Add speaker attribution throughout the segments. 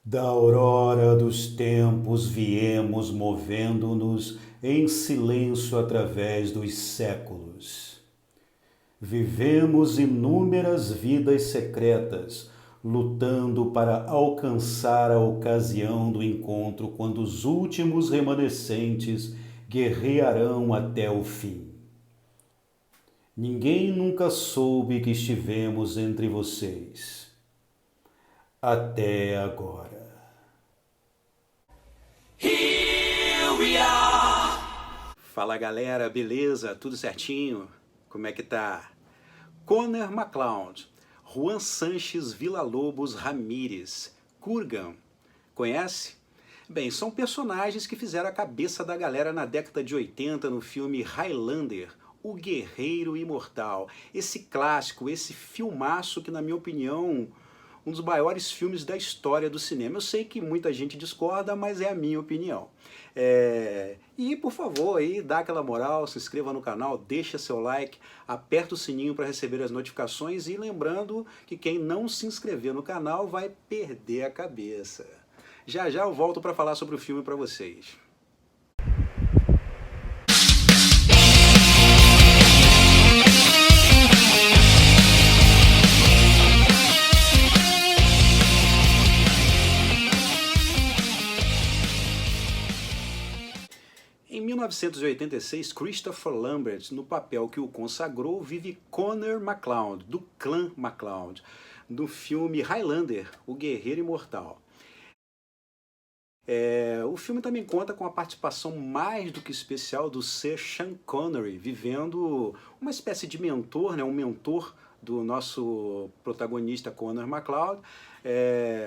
Speaker 1: Da aurora dos tempos viemos movendo-nos em silêncio através dos séculos. Vivemos inúmeras vidas secretas, lutando para alcançar a ocasião do encontro quando os últimos remanescentes guerrearão até o fim. Ninguém nunca soube que estivemos entre vocês. Até agora.
Speaker 2: Here we are. Fala galera, beleza? Tudo certinho? Como é que tá? Connor MacLeod, Juan Sanches Villa-Lobos Ramírez, Kurgan. Conhece? Bem, são personagens que fizeram a cabeça da galera na década de 80 no filme Highlander, O Guerreiro Imortal. Esse clássico, esse filmaço que, na minha opinião, um dos maiores filmes da história do cinema. Eu sei que muita gente discorda, mas é a minha opinião. E por favor, aí, dá aquela moral, se inscreva no canal, deixa seu like, aperta o sininho para receber as notificações e lembrando que quem não se inscrever no canal vai perder a cabeça. Já já eu volto para falar sobre o filme para vocês. Em 1986, Christopher Lambert, no papel que o consagrou, vive Connor MacLeod, do clã MacLeod, do filme Highlander, O Guerreiro Imortal. O filme também conta com a participação mais do que especial do Sir Sean Connery, vivendo uma espécie de mentor, né, um mentor do nosso protagonista Connor MacLeod.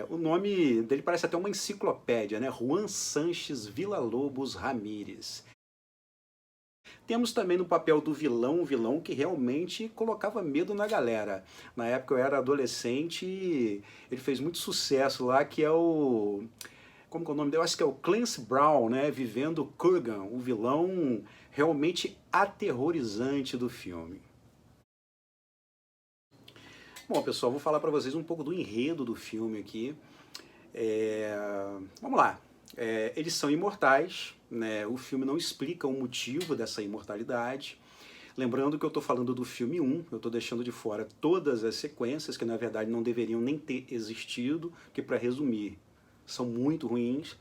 Speaker 2: O nome dele parece até uma enciclopédia, né? Juan Sanches Villa-Lobos Ramírez. Temos também no papel do vilão, um vilão que realmente colocava medo na galera. Na época eu era adolescente e ele fez muito sucesso lá, que é o... Como que é o nome dele? Eu acho que é o Clancy Brown, né? Vivendo Kurgan, o vilão realmente aterrorizante do filme. Bom, pessoal, vou falar para vocês um pouco do enredo do filme aqui. Vamos lá. Eles são imortais, né? O filme não explica o motivo dessa imortalidade. Lembrando que eu estou falando do filme 1, eu estou deixando de fora todas as sequências, que na verdade não deveriam nem ter existido, que para resumir, são muito ruins.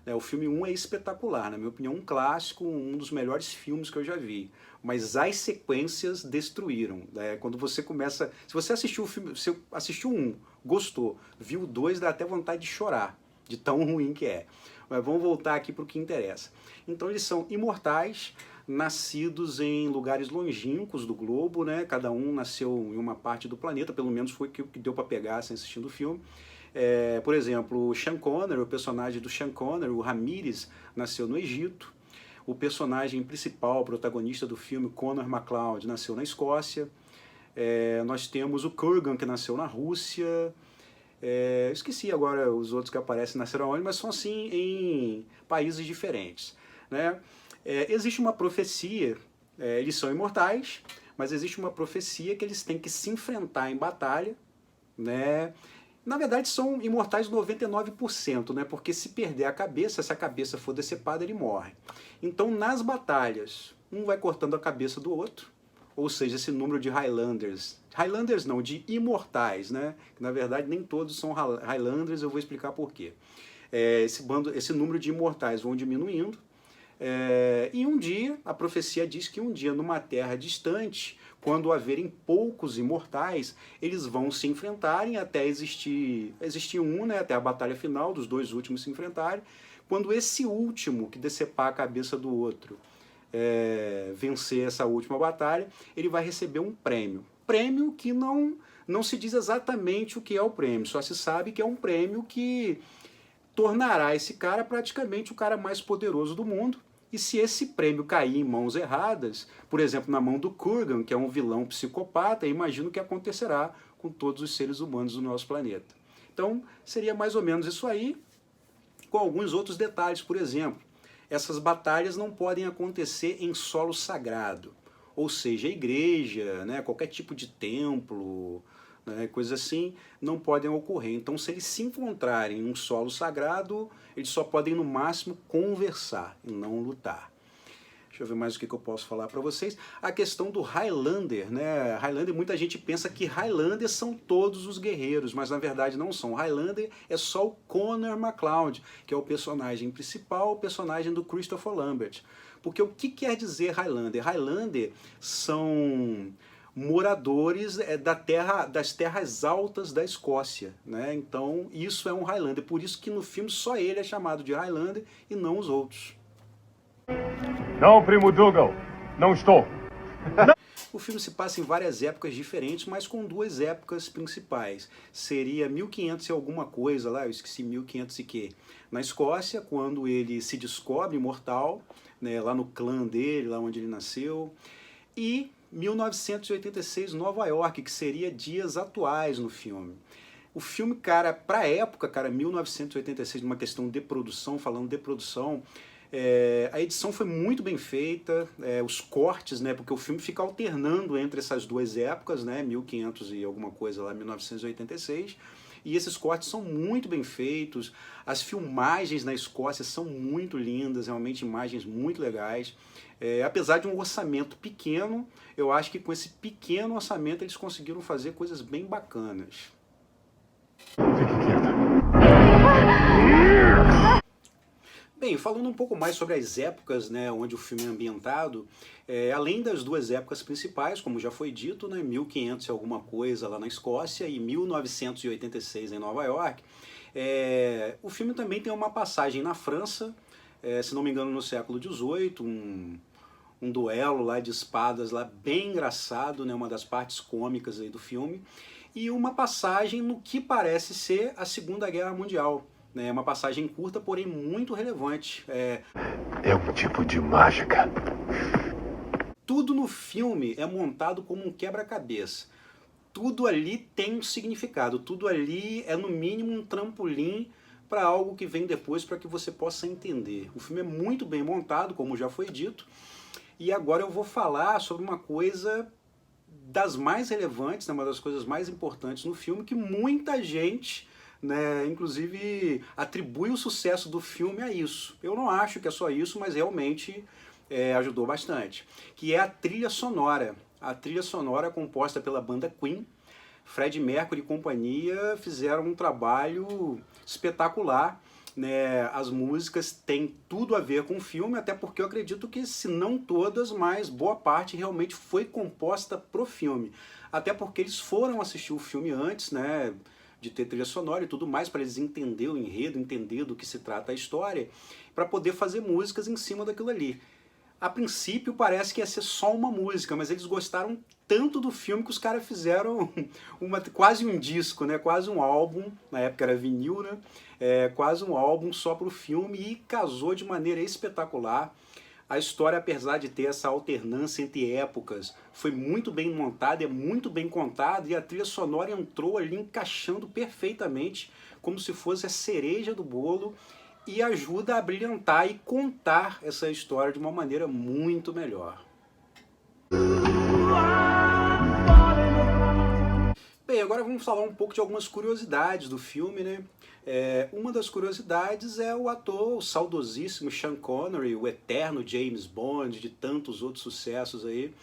Speaker 2: O filme 1 é espetacular, na minha opinião, um clássico, um dos melhores filmes que eu já vi. Mas as sequências destruíram. Quando você começa... Se você assistiu o filme, se assistiu um, gostou, viu o 2, dá até vontade de chorar, de tão ruim que é. Mas vamos voltar aqui para o que interessa. Então eles são imortais, nascidos em lugares longínquos do globo, né? Cada um nasceu em uma parte do planeta, pelo menos foi o que deu para pegar sem assistindo o filme. Por exemplo, o Sean Connery, o personagem do Sean Connery, o Ramírez, nasceu no Egito. O personagem principal, protagonista do filme, Connor MacLeod, nasceu na Escócia. Nós temos o Kurgan, que nasceu na Rússia. Esqueci agora os outros que aparecem, nasceram onde, mas são assim em países diferentes, né? Existe uma profecia, eles são imortais, mas existe uma profecia que eles têm que se enfrentar em batalha, né? Na verdade são imortais 99%, né? Porque se perder a cabeça, se a cabeça for decepada, ele morre. Então nas batalhas, um vai cortando a cabeça do outro, ou seja, esse número de Highlanders não, de imortais, né? Que na verdade nem todos são Highlanders, eu vou explicar por quê. Esse número de imortais vão diminuindo, e um dia, a profecia diz que um dia numa terra distante, quando haverem poucos imortais, eles vão se enfrentarem até existir um, né, até a batalha final, dos dois últimos se enfrentarem. Quando esse último, que decepar a cabeça do outro, vencer essa última batalha, ele vai receber um prêmio. Prêmio que não se diz exatamente o que é o prêmio, só se sabe que é um prêmio que tornará esse cara praticamente o cara mais poderoso do mundo. E se esse prêmio cair em mãos erradas, por exemplo, na mão do Kurgan, que é um vilão psicopata, imagino o que acontecerá com todos os seres humanos do nosso planeta. Então, seria mais ou menos isso aí, com alguns outros detalhes. Por exemplo, essas batalhas não podem acontecer em solo sagrado, ou seja, igreja, né, qualquer tipo de templo, né, coisas assim, não podem ocorrer. Então, se eles se encontrarem em um solo sagrado, eles só podem, no máximo, conversar e não lutar. Deixa eu ver mais o que eu posso falar para vocês. A questão do Highlander, né? Highlander, muita gente pensa que Highlander são todos os guerreiros, mas na verdade não são. Highlander é só o Connor MacLeod, que é o personagem principal, o personagem do Christopher Lambert. Porque o que quer dizer Highlander? Highlander são moradores das terras altas da Escócia, né? Então isso é um Highlander. Por isso que no filme só ele é chamado de Highlander e não os outros.
Speaker 3: Não, primo Dougal, não estou.
Speaker 2: O filme se passa em várias épocas diferentes, mas com duas épocas principais. Seria 1500 e alguma coisa lá, eu esqueci 1500 e quê, na Escócia, quando ele se descobre imortal, né, lá no clã dele, lá onde ele nasceu, e 1986, Nova York, que seria dias atuais no filme. O filme, cara, pra época, cara, 1986, numa questão de produção, falando de produção, a edição foi muito bem feita, os cortes, né, porque o filme fica alternando entre essas duas épocas, né, 1500 e alguma coisa lá, 1986, e esses cortes são muito bem feitos, as filmagens na Escócia são muito lindas, realmente imagens muito legais. Apesar de um orçamento pequeno, eu acho que com esse pequeno orçamento eles conseguiram fazer coisas bem bacanas.
Speaker 3: Fique quieta.
Speaker 2: Bem, falando um pouco mais sobre as épocas, né, onde o filme é ambientado, além das duas épocas principais, como já foi dito, né, 1500 e alguma coisa lá na Escócia e 1986 em Nova York, o filme também tem uma passagem na França, se não me engano no século XVIII, um duelo lá de espadas lá bem engraçado, né, uma das partes cômicas aí do filme, e uma passagem no que parece ser a Segunda Guerra Mundial. É uma passagem curta, porém muito relevante.
Speaker 3: É um tipo de mágica.
Speaker 2: Tudo no filme é montado como um quebra-cabeça. Tudo ali tem um significado, tudo ali é no mínimo um trampolim para algo que vem depois para que você possa entender. O filme é muito bem montado, como já foi dito, e agora eu vou falar sobre uma coisa das mais relevantes, né, uma das coisas mais importantes no filme, que muita gente, né, inclusive atribui o sucesso do filme a isso. Eu não acho que é só isso, mas realmente ajudou bastante. Que é a trilha sonora. A trilha sonora composta pela banda Queen. Freddie Mercury e companhia fizeram um trabalho espetacular. Né? As músicas têm tudo a ver com o filme, até porque eu acredito que, se não todas, mas boa parte realmente foi composta pro filme. Até porque eles foram assistir o filme antes, né, de ter trilha sonora e tudo mais, para eles entenderem o enredo, entender do que se trata a história, para poder fazer músicas em cima daquilo ali. A princípio parece que ia ser só uma música, mas eles gostaram tanto do filme que os caras fizeram quase um disco, né? Quase um álbum, na época era vinil, né? Quase um álbum só para o filme, e casou de maneira espetacular. A história, apesar de ter essa alternância entre épocas, foi muito bem montada, é muito bem contada, e a trilha sonora entrou ali encaixando perfeitamente, como se fosse a cereja do bolo, e ajuda a brilhantar e contar essa história de uma maneira muito melhor. Bem, agora vamos falar um pouco de algumas curiosidades do filme, né? Uma das curiosidades é o ator, o saudosíssimo Sean Connery, o eterno James Bond, de tantos outros sucessos aí.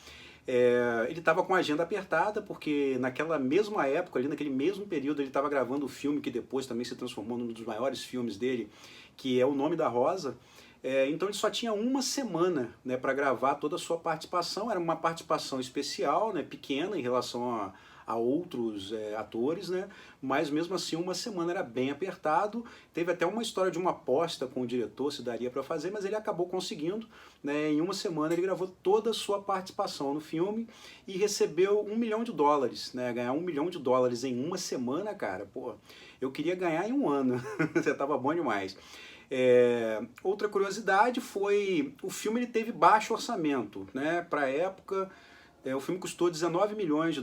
Speaker 2: Ele estava com a agenda apertada, porque naquela mesma época, ali naquele mesmo período, ele estava gravando o filme que depois também se transformou num dos maiores filmes dele, que é O Nome da Rosa. Então ele só tinha uma semana, né, para gravar toda a sua participação. Era uma participação especial, né, pequena em relação a outros atores, né? Mas mesmo assim uma semana era bem apertado. Teve até uma história de uma aposta com o diretor se daria para fazer, mas ele acabou conseguindo, né? Em uma semana ele gravou toda a sua participação no filme e recebeu $1 milhão, né? Ganhar $1 milhão em uma semana, cara, pô, eu queria ganhar em um ano. Você tava bom demais. Outra curiosidade foi, o filme ele teve baixo orçamento, né? Para a época, o filme custou $19 milhões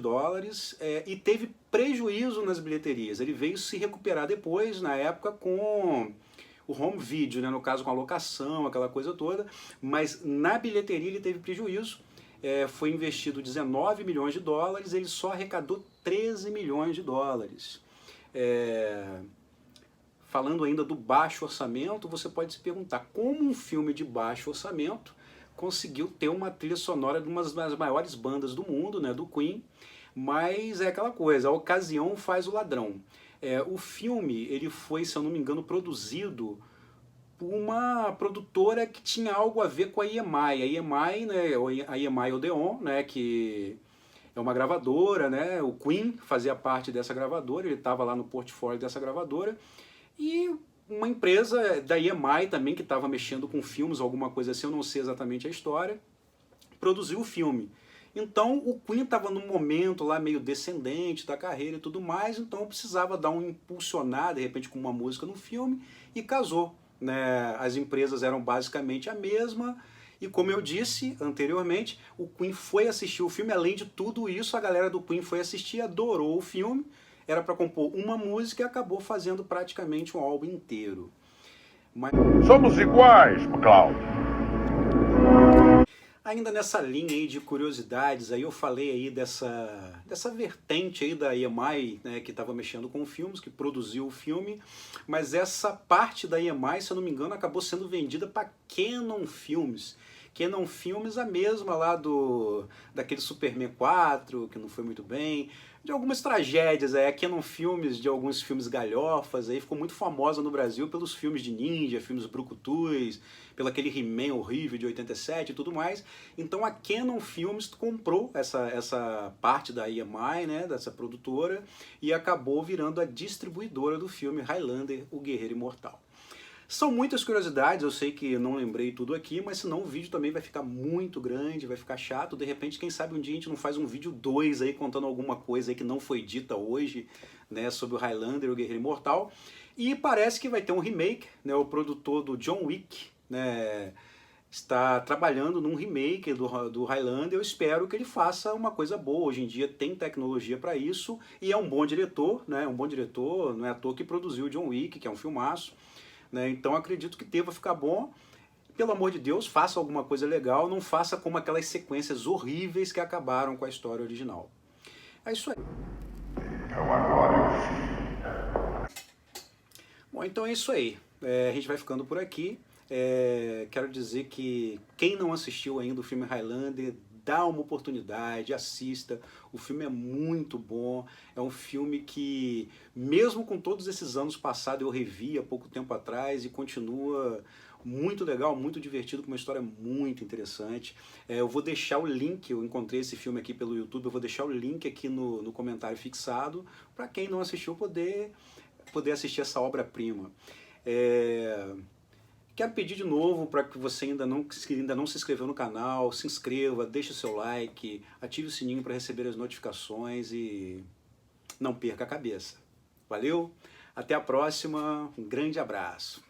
Speaker 2: e teve prejuízo nas bilheterias. Ele veio se recuperar depois, na época, com o home video, né? No caso com a locação, aquela coisa toda, mas na bilheteria ele teve prejuízo. Foi investido $19 milhões, ele só arrecadou 13 milhões de dólares. Falando ainda do baixo orçamento, você pode se perguntar como um filme de baixo orçamento conseguiu ter uma trilha sonora de uma das maiores bandas do mundo, né, do Queen, mas é aquela coisa, a ocasião faz o ladrão. O filme, ele foi, se eu não me engano, produzido por uma produtora que tinha algo a ver com a EMI. A EMI, né, a EMI Odeon, né, que é uma gravadora, né, o Queen fazia parte dessa gravadora, ele estava lá no portfólio dessa gravadora, e uma empresa da EMI também, que estava mexendo com filmes, alguma coisa assim, eu não sei exatamente a história, produziu o filme. Então o Queen estava num momento lá meio descendente da carreira e tudo mais, então precisava dar um impulsionar, de repente, com uma música no filme, e casou, né? As empresas eram basicamente a mesma, e como eu disse anteriormente, o Queen foi assistir o filme, além de tudo isso, a galera do Queen foi assistir, adorou o filme, era para compor uma música e acabou fazendo praticamente um álbum inteiro. Mas...
Speaker 3: Somos iguais, McCloud.
Speaker 2: Ainda nessa linha aí de curiosidades, aí eu falei aí dessa vertente aí da EMI, né, que estava mexendo com filmes, que produziu o filme, mas essa parte da EMI, se eu não me engano, acabou sendo vendida para Canon Filmes. Canon Filmes, a mesma lá daquele Superman 4, que não foi muito bem, de algumas tragédias, a Canon Filmes, de alguns filmes galhofas, aí ficou muito famosa no Brasil pelos filmes de ninja, filmes brucutus, pelo aquele He-Man horrível de 87 e tudo mais. Então a Canon Filmes comprou essa parte da EMI, né, dessa produtora, e acabou virando a distribuidora do filme Highlander, o Guerreiro Imortal. São muitas curiosidades, eu sei que não lembrei tudo aqui, mas senão o vídeo também vai ficar muito grande, vai ficar chato. De repente, quem sabe um dia a gente não faz um vídeo 2 aí contando alguma coisa aí que não foi dita hoje, né, sobre o Highlander, o Guerreiro Imortal. E parece que vai ter um remake, né, o produtor do John Wick, né, está trabalhando num remake do Highlander. Eu espero que ele faça uma coisa boa. Hoje em dia tem tecnologia para isso e é um bom diretor, né, um bom diretor, não é à toa que produziu o John Wick, que é um filmaço. Então acredito que deva ficar bom. Pelo amor de Deus, faça alguma coisa legal, não faça como aquelas sequências horríveis que acabaram com a história original. É isso aí. Bom, então é isso aí. A gente vai ficando por aqui. Quero dizer que quem não assistiu ainda o filme Highlander, dá uma oportunidade, assista. O filme é muito bom, é um filme que, mesmo com todos esses anos passados, eu revi há pouco tempo atrás e continua muito legal, muito divertido, com uma história muito interessante. Eu vou deixar o link, eu encontrei esse filme aqui pelo YouTube, eu vou deixar o link aqui no comentário fixado, para quem não assistiu poder assistir essa obra-prima. Quero pedir de novo para que você ainda não se inscreveu no canal, se inscreva, deixe o seu like, ative o sininho para receber as notificações e não perca a cabeça. Valeu, até a próxima, um grande abraço.